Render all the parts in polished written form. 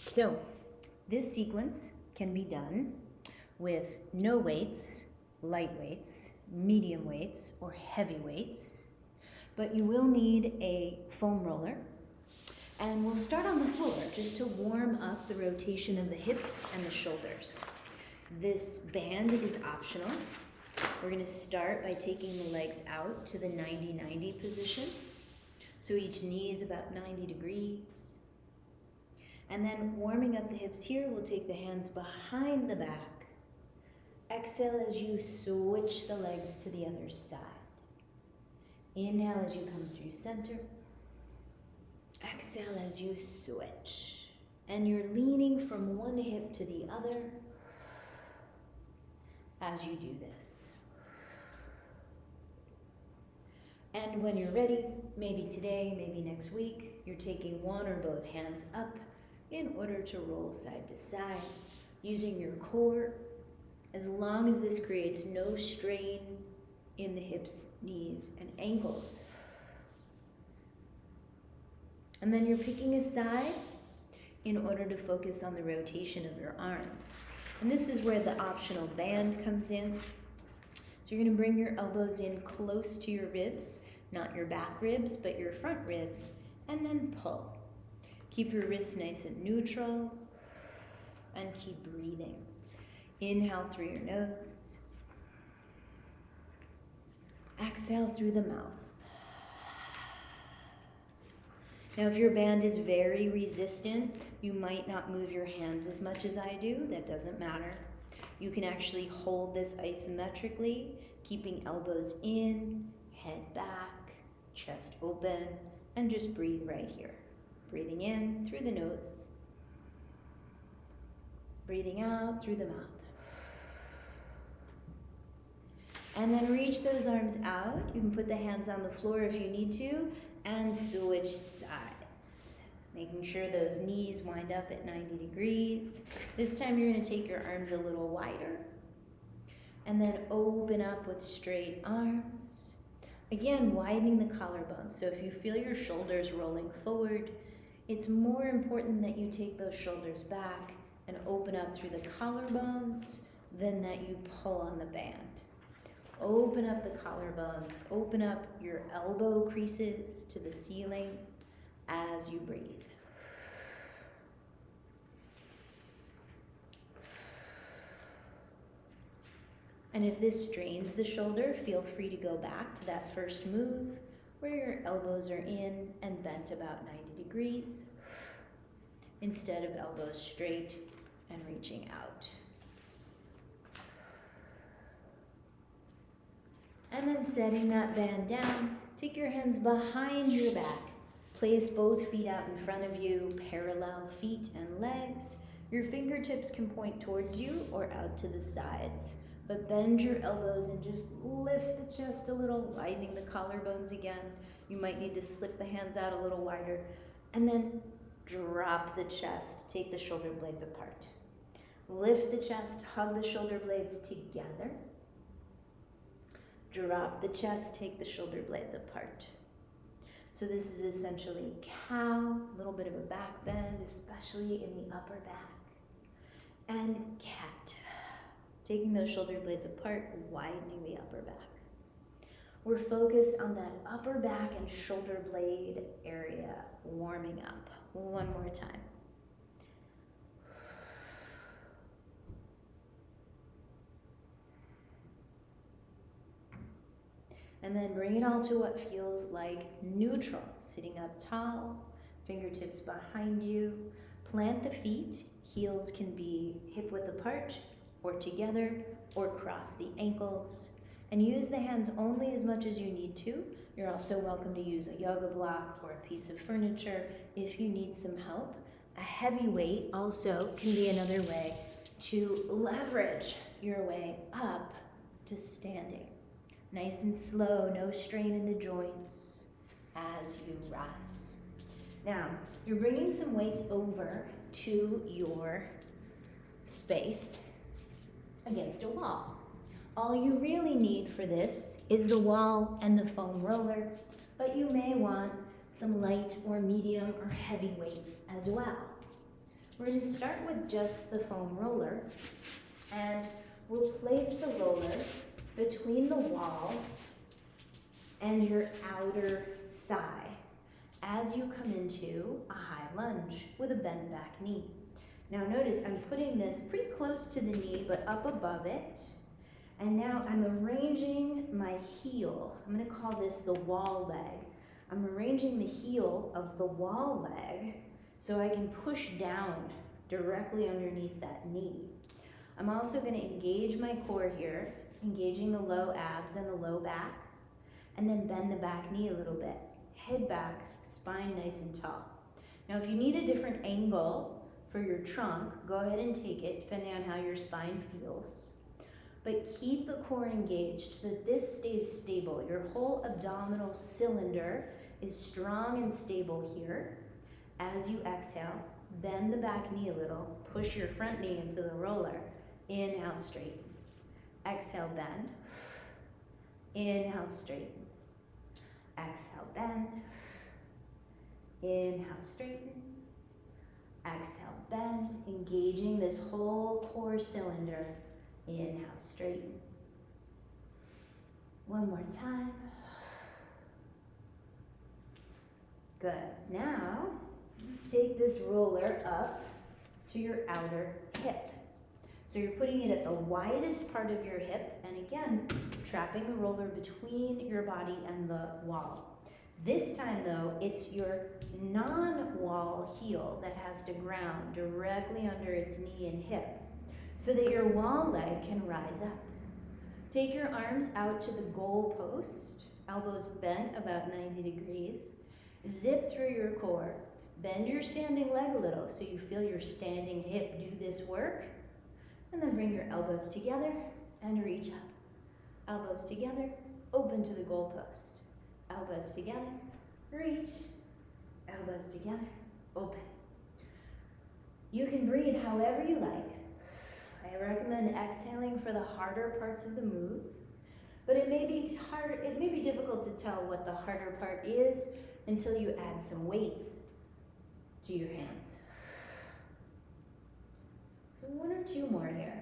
So this sequence can be done with no weights, light weights, medium weights, or heavy weights, but you will need a foam roller. And we'll start on the floor just to warm up the rotation of the hips and the shoulders. This band is optional. We're going to start by taking the legs out to the 90-90 position. So each knee is about 90 degrees. And then warming up the hips here, we'll take the hands behind the back. Exhale as you switch the legs to the other side. Inhale as you come through center. Exhale as you switch. And you're leaning from one hip to the other as you do this. And when you're ready, maybe today, maybe next week, you're taking one or both hands up in order to roll side to side, using your core, as long as this creates no strain in the hips, knees, and ankles. And then you're picking a side in order to focus on the rotation of your arms. And this is where the optional band comes in. So you're going to bring your elbows in close to your ribs, not your back ribs, but your front ribs, and then pull. Keep your wrists nice and neutral, and keep breathing. Inhale through your nose. Exhale through the mouth. Now, if your band is very resistant, you might not move your hands as much as I do. That doesn't matter. You can actually hold this isometrically, keeping elbows in, head back, chest open, and just breathe right here. Breathing in through the nose. Breathing out through the mouth. And then reach those arms out. You can put the hands on the floor if you need to, and switch sides. Making sure those knees wind up at 90 degrees. This time you're going to take your arms a little wider. And then open up with straight arms. Again, widening the collarbone. So if you feel your shoulders rolling forward, it's more important that you take those shoulders back and open up through the collarbones than that you pull on the band. Open up the collarbones, open up your elbow creases to the ceiling as you breathe. And if this strains the shoulder, feel free to go back to that first move where your elbows are in and bent about 90 degrees instead of elbows straight and reaching out. And then setting that band down, take your hands behind your back. Place both feet out in front of you, parallel feet and legs. Your fingertips can point towards you or out to the sides. But bend your elbows and just lift the chest a little, widening the collarbones again. You might need to slip the hands out a little wider. And then drop the chest, take the shoulder blades apart. Lift the chest, hug the shoulder blades together. Drop the chest, take the shoulder blades apart. So this is essentially cow, a little bit of a back bend, especially in the upper back. And cat, taking those shoulder blades apart, widening the upper back. We're focused on that upper back and shoulder blade area, warming up. One more time. And then bring it all to what feels like neutral. Sitting up tall, fingertips behind you. Plant the feet. Heels can be hip width apart or together or cross the ankles. And use the hands only as much as you need to. You're also welcome to use a yoga block or a piece of furniture if you need some help. A heavy weight also can be another way to leverage your way up to standing. Nice and slow, no strain in the joints as you rise. Now, you're bringing some weights over to your space against a wall. All you really need for this is the wall and the foam roller, but you may want some light or medium or heavy weights as well. We're going to start with just the foam roller, and we'll place the roller between the wall and your outer thigh as you come into a high lunge with a bent back knee. Now notice I'm putting this pretty close to the knee but up above it, and now I'm arranging my heel. I'm going to call this the wall leg. I'm arranging the heel of the wall leg so I can push down directly underneath that knee. I'm also going to engage my core here, engaging the low abs and the low back, and then bend the back knee a little bit. Head back, spine nice and tall. Now if you need a different angle for your trunk, go ahead and take it depending on how your spine feels. But keep the core engaged so that this stays stable. Your whole abdominal cylinder is strong and stable here. As you exhale, bend the back knee a little, push your front knee into the roller. Inhale, straighten. Exhale, bend. Inhale, straighten. Exhale, bend. Inhale, straighten. Exhale, bend. Engaging this whole core cylinder. Inhale, straighten. One more time. Good. Now, let's take this roller up to your outer hip. So you're putting it at the widest part of your hip, and again, trapping the roller between your body and the wall. This time though, it's your non-wall heel that has to ground directly under its knee and hip so that your wall leg can rise up. Take your arms out to the goal post, elbows bent about 90 degrees. Zip through your core. Bend your standing leg a little so you feel your standing hip do this work. And then bring your elbows together and reach up. Elbows together, open to the goal post. Elbows together, reach. Elbows together, open. You can breathe however you like. I recommend exhaling for the harder parts of the move, but it may be difficult to tell what the harder part is until you add some weights to your hands. So one or two more here.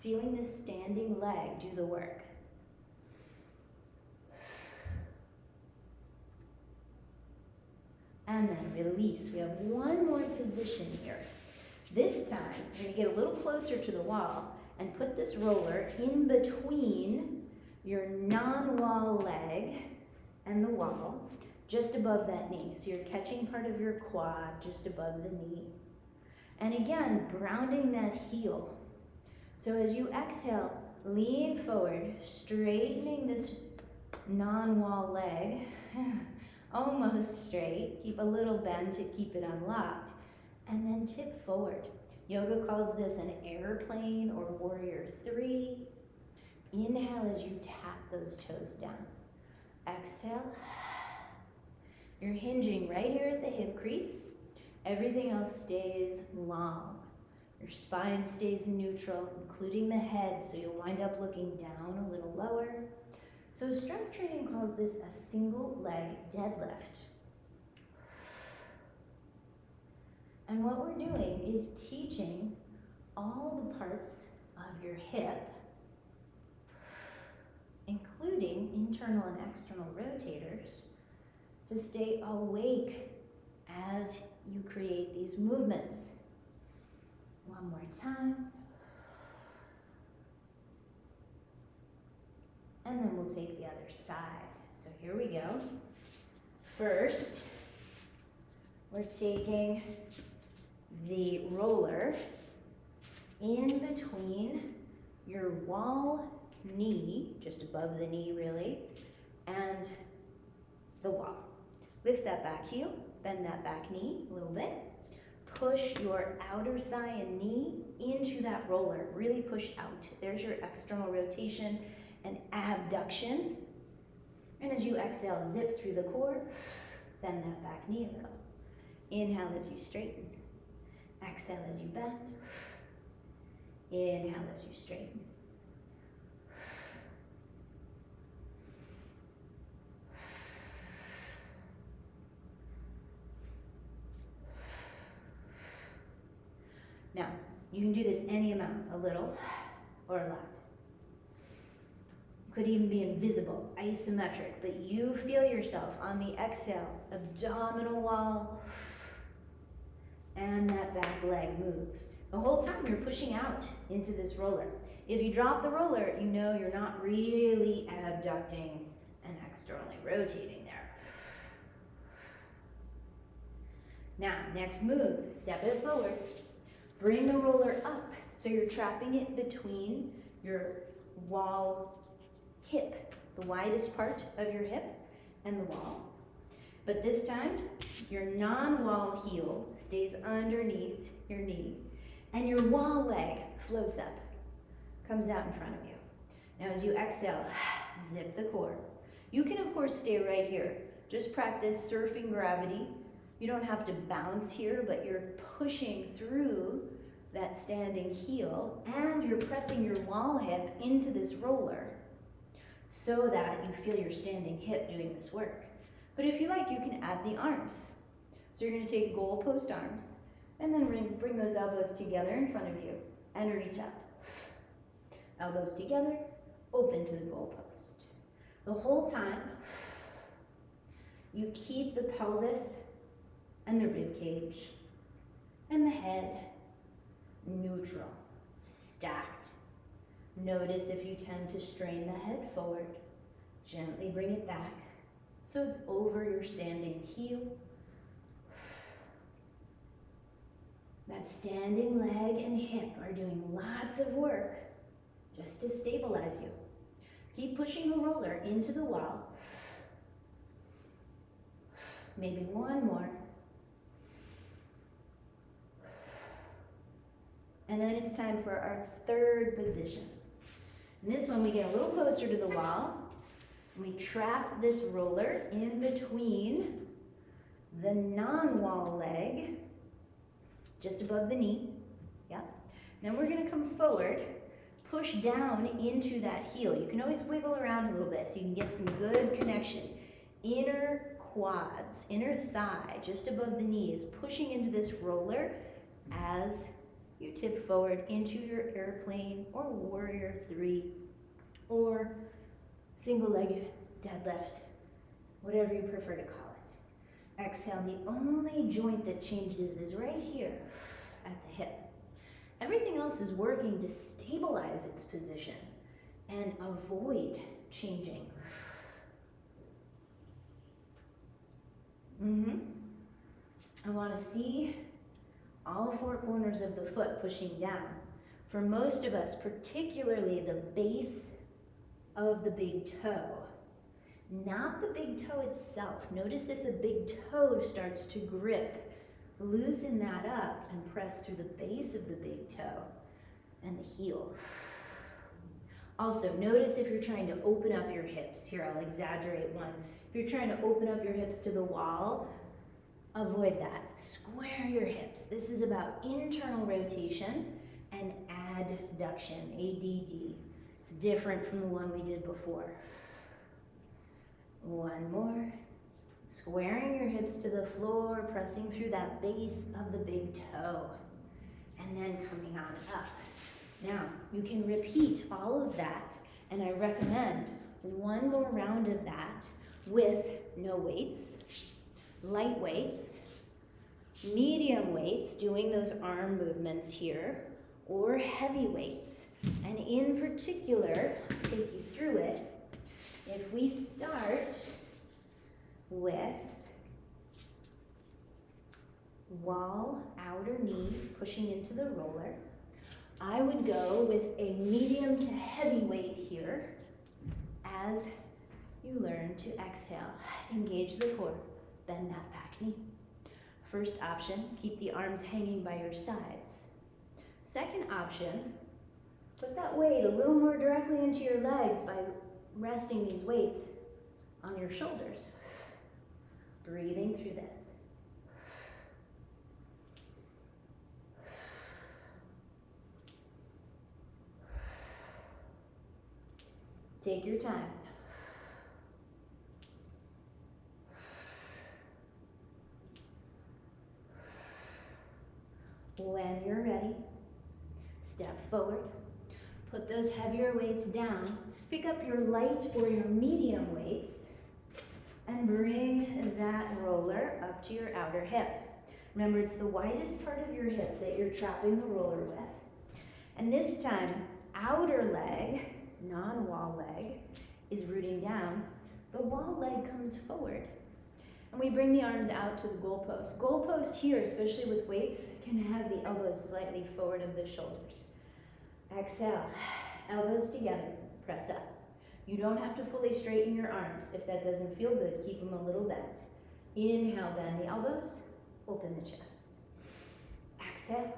Feeling this standing leg do the work. And then release. We have one more position here. This time, you're going to get a little closer to the wall and put this roller in between your non-wall leg and the wall, just above that knee. So you're catching part of your quad just above the knee. And again, grounding that heel. So as you exhale, lean forward, straightening this non-wall leg, almost straight. Keep a little bend to keep it unlocked. And then tip forward. Yoga calls this an airplane or warrior 3. Inhale as you tap those toes down. Exhale. You're hinging right here at the hip crease. Everything else stays long. Your spine stays neutral, including the head, so you'll wind up looking down a little lower. So strength training calls this a single leg deadlift. And what we're doing is teaching all the parts of your hip, including internal and external rotators, to stay awake as you create these movements. One more time. And then we'll take the other side. So here we go. First, we're taking the roller in between your wall knee, just above the knee really, and the wall. Lift that back heel, bend that back knee a little bit. Push your outer thigh and knee into that roller. Really push out. There's your external rotation and abduction. And as you exhale, zip through the core. Bend that back knee a little. Inhale as you straighten. Exhale as you bend. Inhale as you straighten. Now, you can do this any amount, a little or a lot. Could even be invisible, isometric, but you feel yourself on the exhale, abdominal wall, and that back leg move. The whole time you're pushing out into this roller. If you drop the roller, you know you're not really abducting and externally rotating there. Now, next move, step it forward. Bring the roller up, so you're trapping it between your wall hip, the widest part of your hip and the wall. But this time, your non-wall heel stays underneath your knee, and your wall leg floats up, comes out in front of you. Now as you exhale, zip the core. You can of course stay right here. Just practice surfing gravity. You don't have to bounce here, but you're pushing through that standing heel, and you're pressing your wall hip into this roller so that you feel your standing hip doing this work. But if you like, you can add the arms. So you're gonna take goalpost arms, and then bring those elbows together in front of you and reach up. Elbows together, open to the goalpost. The whole time, you keep the pelvis and the rib cage and the head neutral, stacked. Notice if you tend to strain the head forward. Gently bring it back so it's over your standing heel. That standing leg and hip are doing lots of work just to stabilize you. Keep pushing the roller into the wall. Maybe one more. And then it's time for our third position. In this one, we get a little closer to the wall. And we trap this roller in between the non-wall leg, just above the knee. Yep. Then we're gonna come forward, push down into that heel. You can always wiggle around a little bit so you can get some good connection. Inner quads, inner thigh, just above the knee is pushing into this roller as you tip forward into your airplane or warrior 3 or single-legged deadlift, whatever you prefer to call it. Exhale, the only joint that changes is right here at the hip. Everything else is working to stabilize its position and avoid changing. I want to see all 4 corners of the foot pushing down. For most of us, particularly the base of the big toe, not the big toe itself. Notice if the big toe starts to grip, loosen that up and press through the base of the big toe and the heel. Also, notice if you're trying to open up your hips. Here, I'll exaggerate one. If you're trying to open up your hips to the wall, avoid that. Square your hips. This is about internal rotation and adduction, ADD. It's different from the one we did before. One more. Squaring your hips to the floor, pressing through that base of the big toe, and then coming on up. Now, you can repeat all of that, and I recommend one more round of that with no weights, light weights, medium weights, doing those arm movements here, or heavy weights. And in particular, I'll take you through it. If we start with wall, outer knee, pushing into the roller, I would go with a medium to heavy weight here as you learn to exhale. Engage the core, bend that back knee. First option, keep the arms hanging by your sides. Second option, put that weight a little more directly into your legs by resting these weights on your shoulders. Breathing through this. Take your time. When you're ready, step forward. Put those heavier weights down. Pick up your light or your medium weights and bring that roller up to your outer hip. Remember, it's the widest part of your hip that you're trapping the roller with. And this time, outer leg, non-wall leg, is rooting down. The wall leg comes forward. And we bring the arms out to the goalpost. Goalpost here, especially with weights, can have the elbows slightly forward of the shoulders. Exhale, elbows together, press up. You don't have to fully straighten your arms. If that doesn't feel good, keep them a little bent. Inhale, bend the elbows, open the chest. Exhale.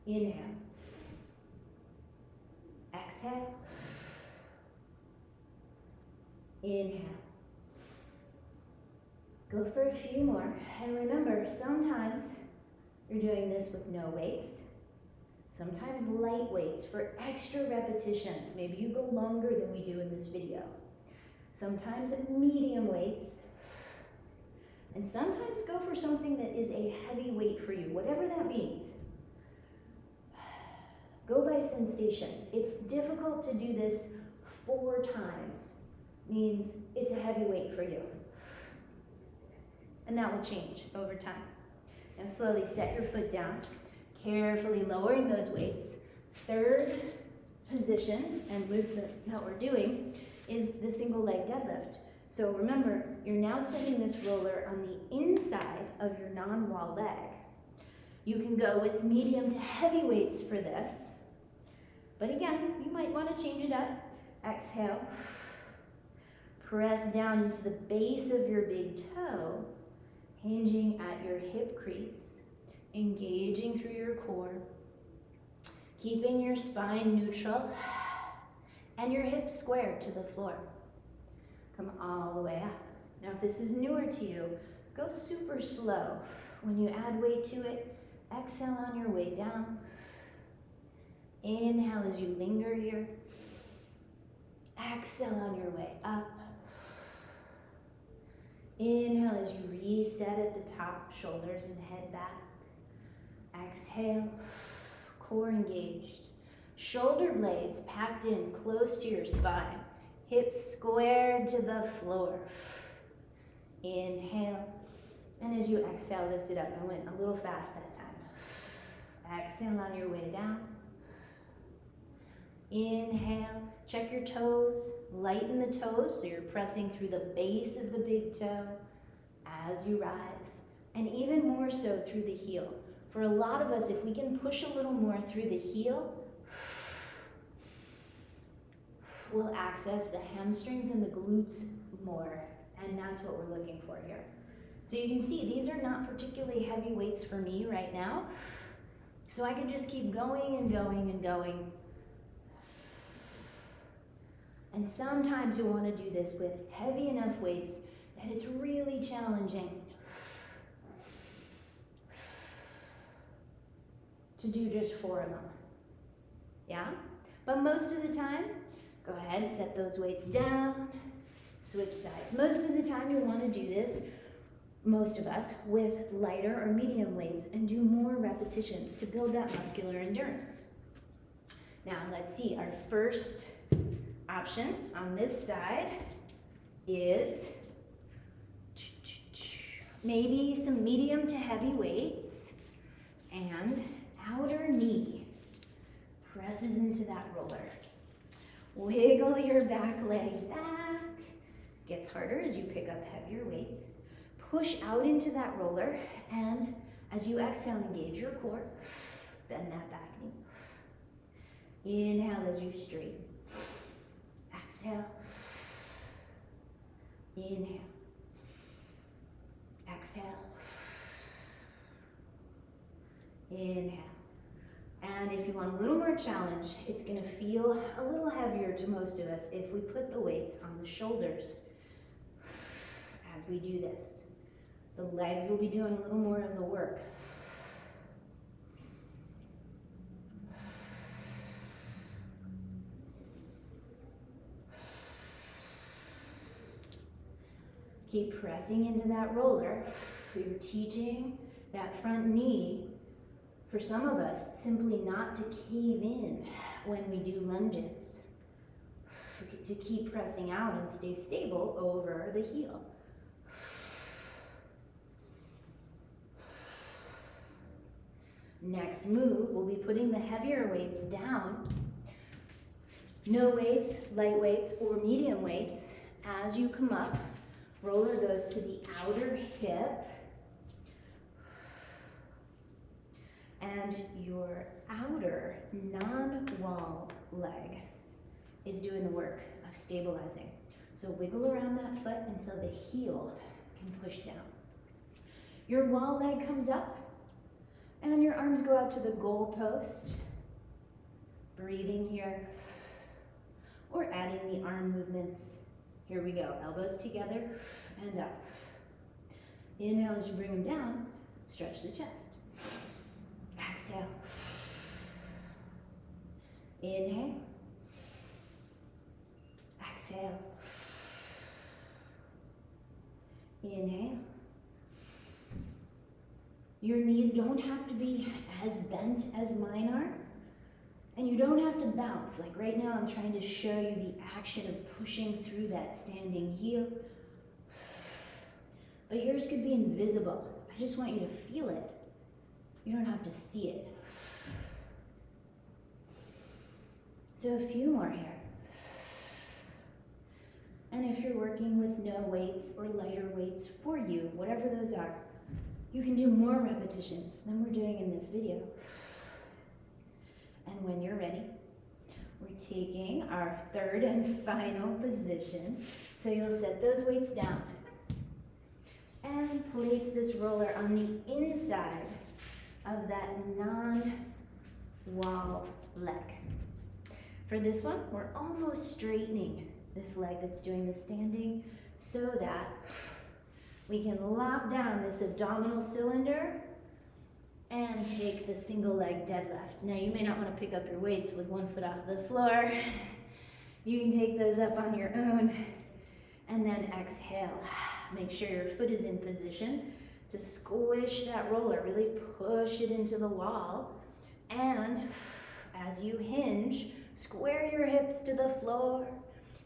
Inhale. Exhale. Inhale. Go for a few more. And remember, sometimes you're doing this with no weights. Sometimes light weights for extra repetitions. Maybe you go longer than we do in this video. Sometimes medium weights. And sometimes go for something that is a heavy weight for you, whatever that means. Go by sensation. It's difficult to do this 4 times. Means it's a heavy weight for you. And that will change over time. Now slowly set your foot down, carefully lowering those weights. Third position and movement that we're doing is the single leg deadlift. So remember, you're now setting this roller on the inside of your non-wall leg. You can go with medium to heavy weights for this. But again, you might want to change it up. Exhale. Press down into the base of your big toe, hinging at your hip crease, engaging through your core, keeping your spine neutral and your hips squared to the floor. Come all the way up. Now, if this is newer to you, go super slow. When you add weight to it, exhale on your way down. Inhale as you linger here. Exhale on your way up. Inhale as you reset at the top, shoulders and head back. Exhale, core engaged. Shoulder blades packed in close to your spine. Hips squared to the floor. Inhale. And as you exhale, lift it up. I went a little fast that time. Exhale on your way down. Inhale. Check your toes. Lighten the toes so you're pressing through the base of the big toe as you rise. And even more so through the heel. For a lot of us, if we can push a little more through the heel, we'll access the hamstrings and the glutes more, and that's what we're looking for here. So you can see these are not particularly heavy weights for me right now, so I can just keep going and going and going. And sometimes you want to do this with heavy enough weights that it's really challenging to do just 4 of them. Yeah? But most of the time, go ahead, set those weights down, switch sides. Most of the time you'll want to do this, most of us, with lighter or medium weights and do more repetitions to build that muscular endurance. Now let's see, our first option on this side is maybe some medium to heavy weights and outer knee presses into that roller. Wiggle your back leg back. Gets harder as you pick up heavier weights. Push out into that roller, and as you exhale, engage your core. Bend that back knee. Inhale as you straighten. Exhale. Inhale. Exhale. Inhale. And if you want a little more challenge, it's going to feel a little heavier to most of us if we put the weights on the shoulders as we do this. The legs will be doing a little more of the work. Keep pressing into that roller. You're teaching that front knee, for some of us, simply not to cave in when we do lunges. To keep pressing out and stay stable over the heel. Next move, we'll be putting the heavier weights down. No weights, light weights, or medium weights. As you come up, roller goes to the outer hip. And your outer non-wall leg is doing the work of stabilizing. So wiggle around that foot until the heel can push down. Your wall leg comes up and your arms go out to the goal post. Breathing here, or adding the arm movements. Here we go, elbows together and up. Inhale as you bring them down, stretch the chest. Exhale. Inhale. Exhale. Inhale. Your knees don't have to be as bent as mine are, and you don't have to bounce. Like right now, I'm trying to show you the action of pushing through that standing heel. But yours could be invisible. I just want you to feel it. You don't have to see it. So a few more here. And if you're working with no weights or lighter weights for you, whatever those are, you can do more repetitions than we're doing in this video. And when you're ready, we're taking our third and final position. So you'll set those weights down and place this roller on the inside of that non-wall leg. For this one, we're almost straightening this leg that's doing the standing so that we can lock down this abdominal cylinder and take the single leg deadlift. Now you may not want to pick up your weights with one foot off the floor. You can take those up on your own and then exhale. Make sure your foot is in position to squish that roller, really push it into the wall. And as you hinge, square your hips to the floor.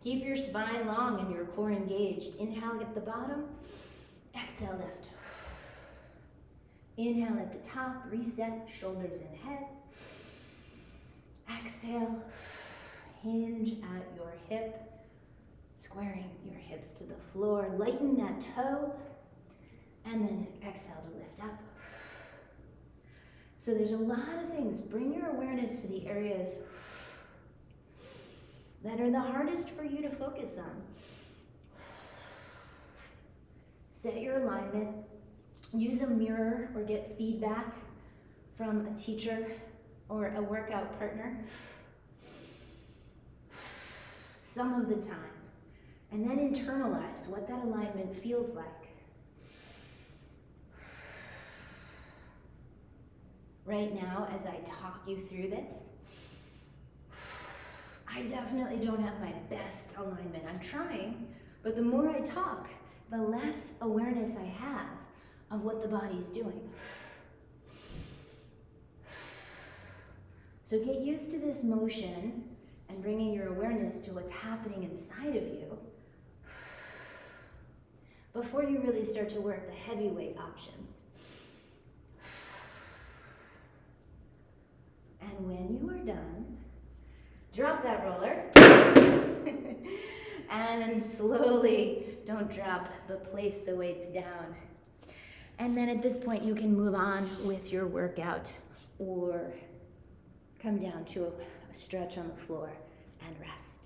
Keep your spine long and your core engaged. Inhale at the bottom, exhale lift. Inhale at the top, reset, shoulders and head. Exhale, hinge at your hip, squaring your hips to the floor. Lighten that toe, and then exhale to lift up. So there's a lot of things. Bring your awareness to the areas that are the hardest for you to focus on. Set your alignment. Use a mirror or get feedback from a teacher or a workout partner some of the time. And then internalize what that alignment feels like. Right now, as I talk you through this, I definitely don't have my best alignment. I'm trying, but the more I talk, the less awareness I have of what the body's doing. So get used to this motion and bringing your awareness to what's happening inside of you before you really start to work the heavyweight options. And when you are done, drop that roller and slowly, don't drop, but place the weights down. And then at this point, you can move on with your workout or come down to a stretch on the floor and rest.